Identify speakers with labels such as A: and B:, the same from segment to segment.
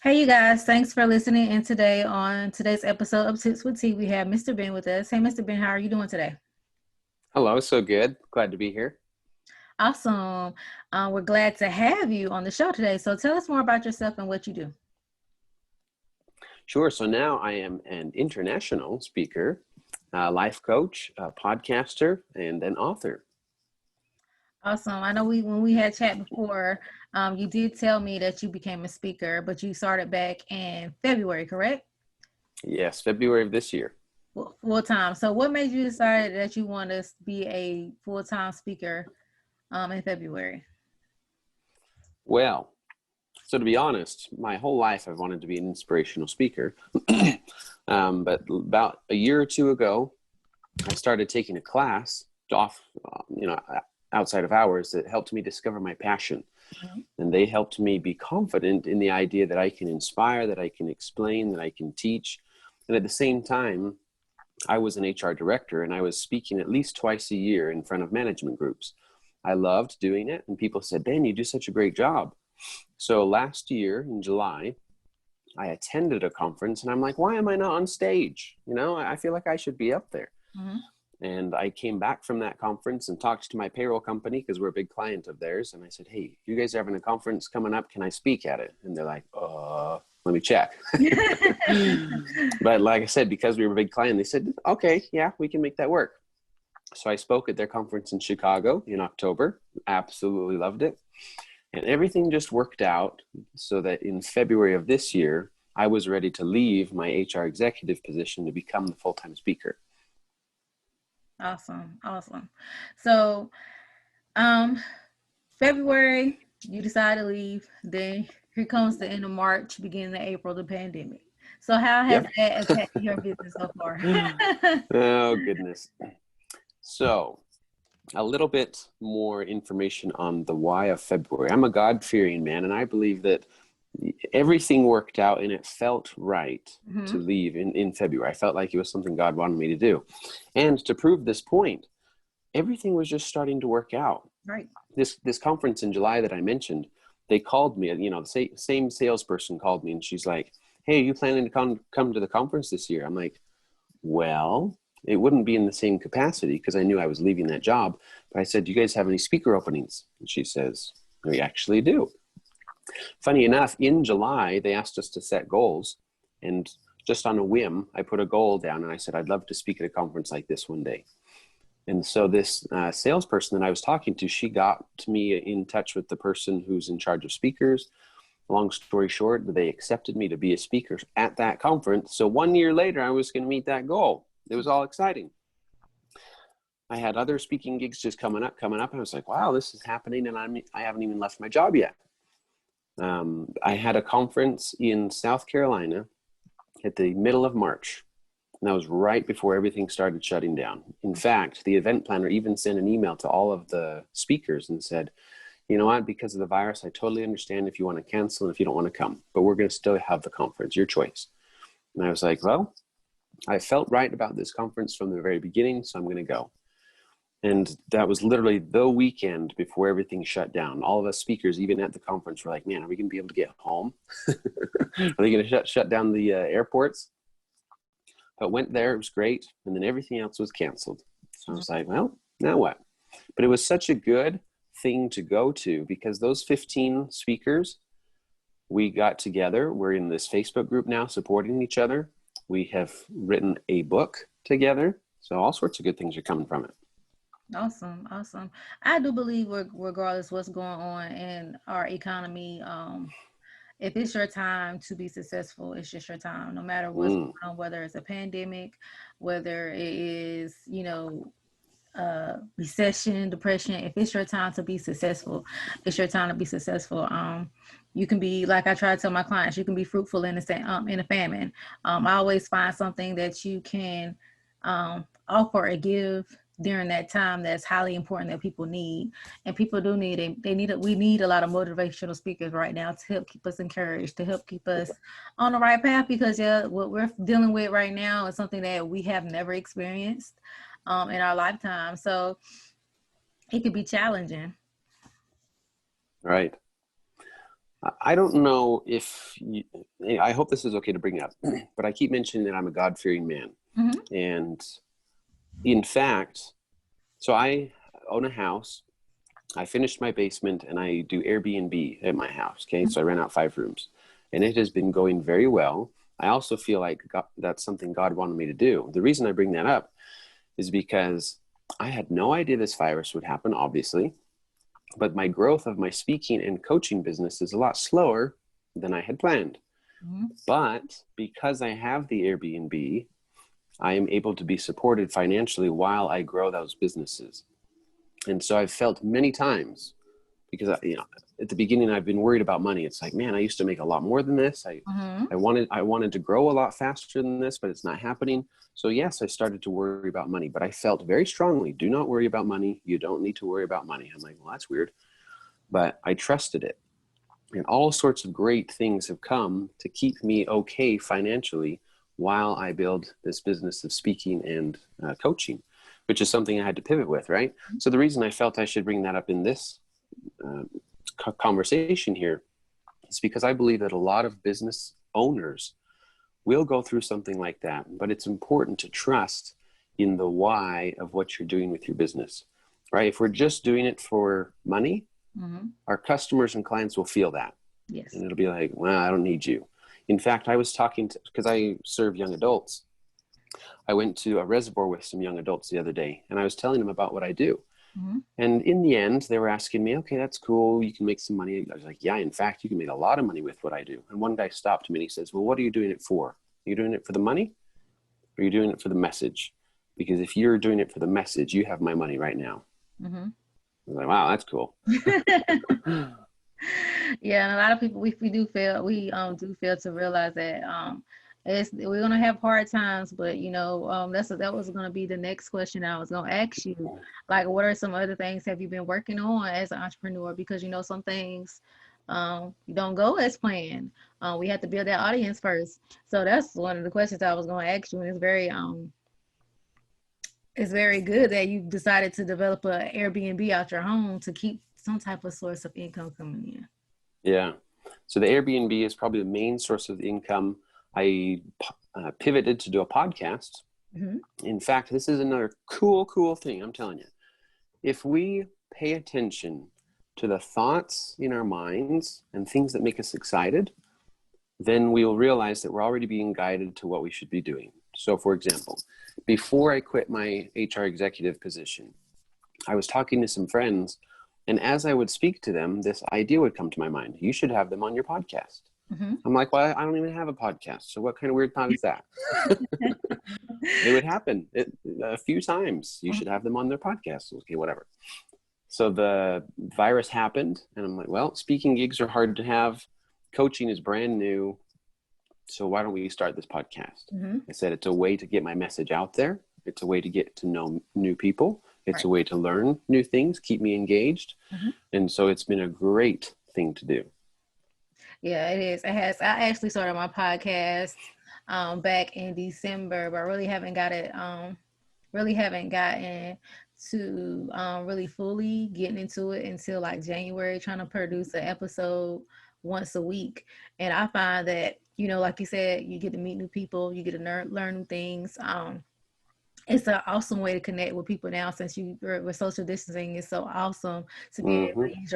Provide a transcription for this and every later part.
A: Hey, you guys, thanks for listening. And today, on today's episode of Tips with T, we have Mr. Ben with us. Hey, Mr. Ben, how are you doing today?
B: Hello, so good. Glad to be here.
A: Awesome. We're glad to have you on the show today. So tell us more about yourself and what you do.
B: Sure. So now I am an international speaker, life coach, podcaster, and an author.
A: Awesome. I know when we had chat before, you did tell me that you became a speaker, but you started back in February, correct?
B: Yes, February of this year.
A: Full time. So what made you decide that you want to be a full-time speaker in February?
B: Well, so to be honest, my whole life I've wanted to be an inspirational speaker. But about a year or two ago, I started taking a class off, outside of hours that helped me discover my passion.
A: Mhm.
B: And they helped me be confident in the idea that I can inspire, that I can explain, that I can teach. And at the same time, I was an HR director and I was speaking at least twice a year in front of management groups. I loved doing it. And people said, Ben, you do such a great job. So last year in July, I attended a conference and I'm like, why am I not on stage? I feel like I should be up there.
A: Mhm.
B: And I came back from that conference and talked to my payroll company because we're a big client of theirs. And I said, hey, you guys are having a conference coming up. Can I speak at it? And they're like, let me check. But like I said, because we were a big client, they said, okay, yeah, we can make that work. So I spoke at their conference in Chicago in October. Absolutely loved it. And everything just worked out so that in February of this year, I was ready to leave my HR executive position to become the full-time speaker.
A: Awesome. Awesome. So, um, February, you decide to leave. Then here comes the end of March, beginning of April, the pandemic. So, how has
B: Yep.
A: that impacted your business so far?
B: Oh, goodness. So a little bit more information on the why of February. I'm a God-fearing man, and I believe that everything worked out and it felt right to
A: Hmm.
B: leave in February. I felt like it was something God wanted me to do. And to prove this point, everything was just starting to work out.
A: Right.
B: This conference in July that I mentioned, they called me, the same salesperson called me and she's like, hey, are you planning to come to the conference this year? I'm like, well, it wouldn't be in the same capacity because I knew I was leaving that job. But I said, do you guys have any speaker openings? And she says, we actually do. Funny enough, in July, they asked us to set goals. And just on a whim, I put a goal down and I said, I'd love to speak at a conference like this one day. And so this salesperson that I was talking to, she got me in touch with the person who's in charge of speakers. Long story short, they accepted me to be a speaker at that conference. So 1 year later, I was going to meet that goal. It was all exciting. I had other speaking gigs just coming up. And I was like, wow, this is happening. And I haven't even left my job yet. I had a conference in South Carolina at the middle of March. And that was right before everything started shutting down. In fact, the event planner even sent an email to all of the speakers and said, you know what, because of the virus, I totally understand if you want to cancel and if you don't want to come, but we're going to still have the conference, your choice. And I was like, well, I felt right about this conference from the very beginning, so I'm going to go. And that was literally the weekend before everything shut down. All of us speakers, even at the conference, were like, man, are we going to be able to get home? Are they going to shut down the airports? But went there, it was great. And then everything else was canceled. So I was like, well, now what? But it was such a good thing to go to because those 15 speakers, we got together. We're in this Facebook group now supporting each other. We have written a book together. So all sorts of good things are coming from it.
A: Awesome. Awesome. I do believe, regardless what's going on in our economy, if it's your time to be successful, it's just your time, no matter what's
B: Mm,
A: going on, whether it's a pandemic, whether it is, recession, depression. If it's your time to be successful, it's your time to be successful. You can be, like I try to tell my clients, you can be fruitful in a famine. I always find something that you can offer or give during that time that's highly important that people need, and people do need it. We need a lot of motivational speakers right now to help keep us encouraged, to help keep us on the right path, because what we're dealing with right now is something that we have never experienced in our lifetime. So it could be challenging.
B: right. I don't know if you, I hope this is okay to bring up, but I keep mentioning that I'm a God-fearing man.
A: Mm-hmm.
B: And in fact, so I own a house. I finished my basement and I do Airbnb at my house. Okay. So I rent out 5 rooms and it has been going very well. I also feel like that's something God wanted me to do. The reason I bring that up is because I had no idea this virus would happen, obviously, but my growth of my speaking and coaching business is a lot slower than I had planned.
A: Mm-hmm.
B: But because I have the Airbnb, I am able to be supported financially while I grow those businesses. And so I've felt many times, because at the beginning I've been worried about money. It's like, man, I used to make a lot more than this.
A: Mm-hmm.
B: I wanted to grow a lot faster than this, but it's not happening. So yes, I started to worry about money, but I felt very strongly, do not worry about money. You don't need to worry about money. I'm like, well, that's weird, but I trusted it. And all sorts of great things have come to keep me okay financially while I build this business of speaking and coaching, which is something I had to pivot with, right? So the reason I felt I should bring that up in this conversation here is because I believe that a lot of business owners will go through something like that, but it's important to trust in the why of what you're doing with your business, right? If we're just doing it for money,
A: Mm-hmm.
B: our customers and clients will feel that.
A: Yes.
B: And it'll be like, well, I don't need you. In fact, I was talking to, because I serve young adults, I went to a reservoir with some young adults the other day, and I was telling them about what I do.
A: Mm-hmm.
B: And in the end, they were asking me, okay, that's cool. You can make some money. I was like, yeah, in fact, you can make a lot of money with what I do. And one guy stopped me and he says, well, what are you doing it for? Are you doing it for the money? Or are you doing it for the message? Because if you're doing it for the message, you have my money right now.
A: Mm-hmm.
B: I was like, wow, that's cool.
A: Yeah, and a lot of people we do fail to realize that we're gonna have hard times, but that was gonna be the next question I was gonna ask you. Like, what are some other things have you been working on as an entrepreneur? Because some things don't go as planned. We have to build that audience first. So that's one of the questions I was gonna ask you, and it's very good that you decided to develop an Airbnb out your home to keep some type of source of income coming in.
B: Yeah. So the Airbnb is probably the main source of income. I pivoted to do a podcast.
A: Mm-hmm.
B: In fact, this is another cool thing. I'm telling you, if we pay attention to the thoughts in our minds and things that make us excited, then we will realize that we're already being guided to what we should be doing. So for example, before I quit my HR executive position, I was talking to some friends, and as I would speak to them, this idea would come to my mind. You should have them on your podcast.
A: Mm-hmm.
B: I'm like, well, I don't even have a podcast. So what kind of weird thought is that? It would happen a few times. You should have them on their podcast. Okay, whatever. So the virus happened, and I'm like, well, speaking gigs are hard to have. Coaching is brand new. So why don't we start this podcast?
A: Mm-hmm.
B: I said, it's a way to get my message out there. It's a way to get to know new people. It's a way to learn new things, keep me engaged. Mm-hmm. And so it's been a great thing to do.
A: Yeah, it is. It has. I actually started my podcast back in December, but really haven't gotten to really fully getting into it until like January, trying to produce an episode once a week. And I find that, like you said, you get to meet new people, you get to learn new things. It's an awesome way to connect with people now, since with social distancing. It's so awesome to be able to use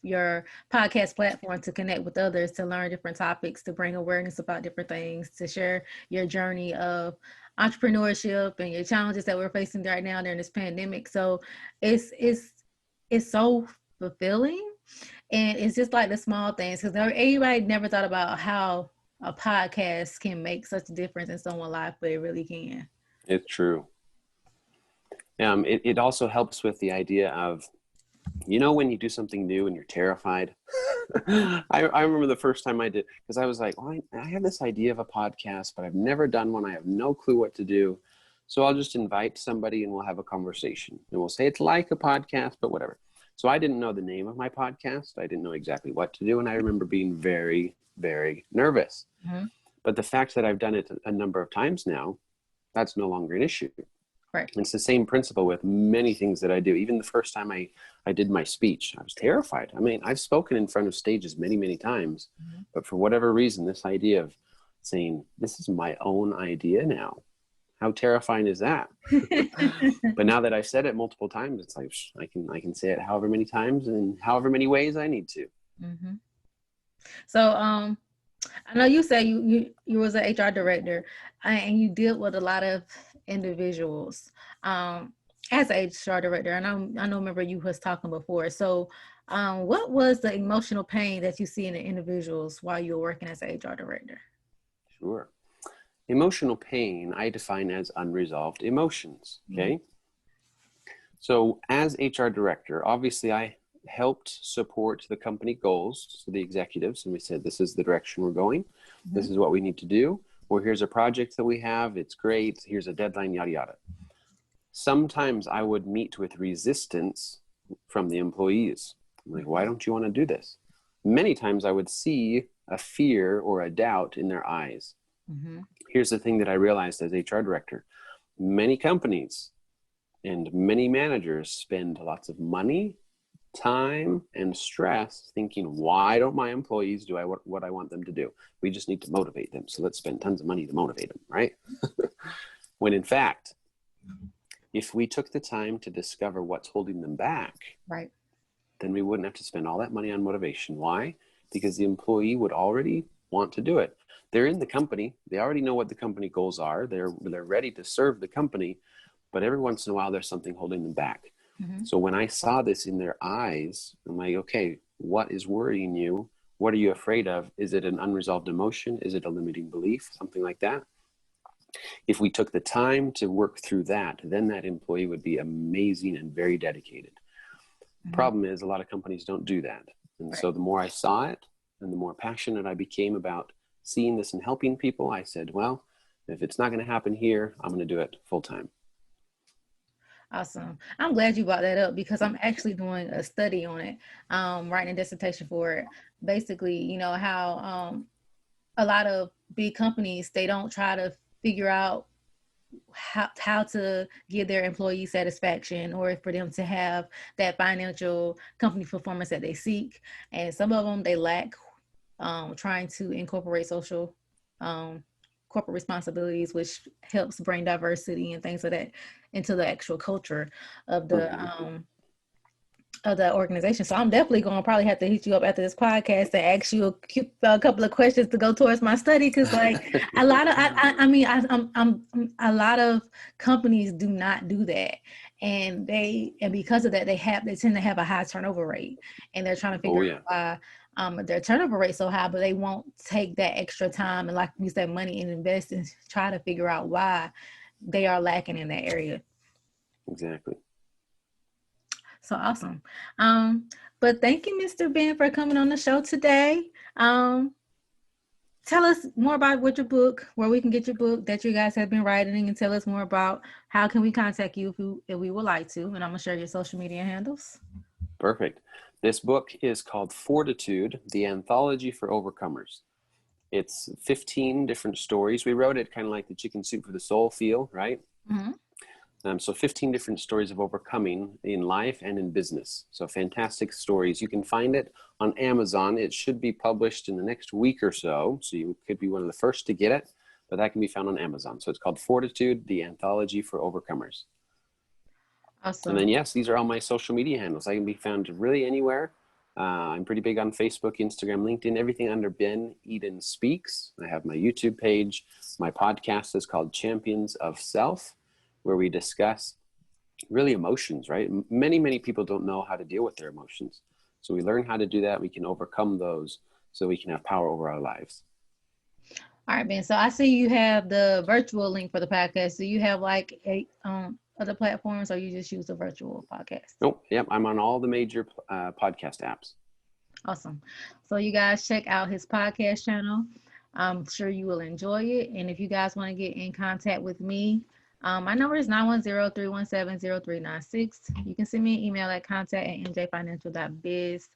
A: your podcast platform to connect with others, to learn different topics, to bring awareness about different things, to share your journey of entrepreneurship and your challenges that we're facing right now during this pandemic. So it's so fulfilling, and it's just like the small things, because everybody never thought about how a podcast can make such a difference in someone's life, but it really can.
B: It's true. It also helps with the idea of, when you do something new and you're terrified. I remember the first time I did, because I was like, well, I have this idea of a podcast, but I've never done one. I have no clue what to do. So I'll just invite somebody and we'll have a conversation. And we'll say it's like a podcast, but whatever. So I didn't know the name of my podcast. I didn't know exactly what to do. And I remember being very, very nervous. Mm-hmm. But the fact that I've done it a number of times now, that's no longer an issue.
A: Right.
B: It's the same principle with many things that I do. Even the first time I did my speech, I was terrified. I mean, I've spoken in front of stages many, many times, but for whatever reason, this idea of saying, this is my own idea now, how terrifying is that? But now that I've said it multiple times, it's like, I can say it however many times and however many ways I need to.
A: Mm-hmm. So, I know you say you was an HR director, and you deal with a lot of individuals as an HR director. And I know, remember you was talking before. So, what was the emotional pain that you see in the individuals while you were working as an HR director?
B: Sure. Emotional pain, I define as unresolved emotions. Okay. Mm-hmm. So as HR director, obviously I helped support the company goals to the executives. And we said, this is the direction we're going. Mm-hmm. This is what we need to do. Or here's a project that we have. It's great. Here's a deadline, yada, yada. Sometimes I would meet with resistance from the employees. I'm like, why don't you want to do this? Many times I would see a fear or a doubt in their eyes. Mm-hmm. Here's the thing that I realized as HR director. Many companies and many managers spend lots of money, time, and stress thinking, why don't my employees do what I want them to do? We just need to motivate them. So let's spend tons of money to motivate them, right? When in fact, if we took the time to discover what's holding them back,
A: right,
B: then we wouldn't have to spend all that money on motivation. Why? Because the employee would already want to do it. They're in the company. They already know what the company goals are. They're ready to serve the company, but every once in a while there's something holding them back. Mm-hmm. So when I saw this in their eyes, I'm like, okay, what is worrying you? What are you afraid of? Is it an unresolved emotion? Is it a limiting belief? Something like that. If we took the time to work through that, then that employee would be amazing and very dedicated. Mm-hmm. Problem is, a lot of companies don't do that. And right. So the more I saw it and the more passionate I became about seeing this and helping people, I said, well, if it's not going to happen here, I'm going to do it full time.
A: Awesome. I'm glad you brought that up because I'm actually doing a study on it, writing a dissertation for it. Basically, you know, how a lot of big companies, they don't try to figure out how to give their employee satisfaction or for them to have that financial company performance that they seek. And some of them, they lack trying to incorporate social corporate responsibilities, which helps bring diversity and things like that into the actual culture of the organization. So I'm definitely going to probably have to hit you up after this podcast and ask you a couple of questions to go towards my study. Cause like a lot of, a lot of companies do not do that. And because of that, they tend to have a high turnover rate, and they're trying to figure out why their turnover rate so high, but they won't take that extra time and, like you said, money and invest and try to figure out why they are lacking in that area.
B: Exactly.
A: So awesome. But thank you, Mr. Ben, for coming on the show today. Tell us more about where we can get your book that you guys have been writing, and tell us more about how can we contact you if we would like to. And I'm going to share your social media handles.
B: Perfect. This book is called Fortitude, the Anthology for Overcomers. It's 15 different stories. We wrote it kind of like the Chicken Soup for the Soul feel, right? Mm-hmm. So 15 different stories of overcoming in life and in business. So fantastic stories. You can find it on Amazon. It should be published in the next week or so. So you could be one of the first to get it, but that can be found on Amazon. So it's called Fortitude, the Anthology for Overcomers. Awesome. And then, yes, these are all my social media handles. I can be found really anywhere. I'm pretty big on Facebook, Instagram, LinkedIn, everything under Ben Eden Speaks. I have my YouTube page. My podcast is called Champions of Self, where we discuss really emotions, right? Many, many people don't know how to deal with their emotions. So we learn how to do that. We can overcome those so we can have power over our lives.
A: All right, Ben. So I see you have the virtual link for the podcast. Do you have like other platforms, or you just use the virtual podcast?
B: Nope. Yep. I'm on all the major podcast apps.
A: Awesome. So you guys check out his podcast channel. I'm sure you will enjoy it. And if you guys want to get in contact with me, my number is 910-317-0396. You can send me an email at contact@mjfinancial.biz.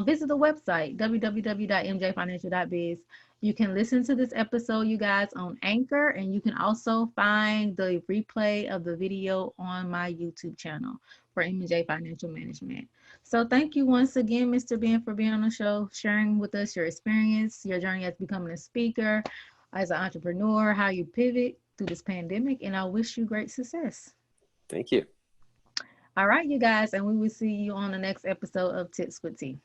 A: Visit the website, www.mjfinancial.biz. You can listen to this episode, you guys, on Anchor, and you can also find the replay of the video on my YouTube channel for M&J Financial Management. So thank you once again, Mr. Ben, for being on the show, sharing with us your experience, your journey as becoming a speaker, as an entrepreneur, how you pivot through this pandemic, and I wish you great success.
B: Thank you.
A: All right, you guys, and we will see you on the next episode of Tips with T.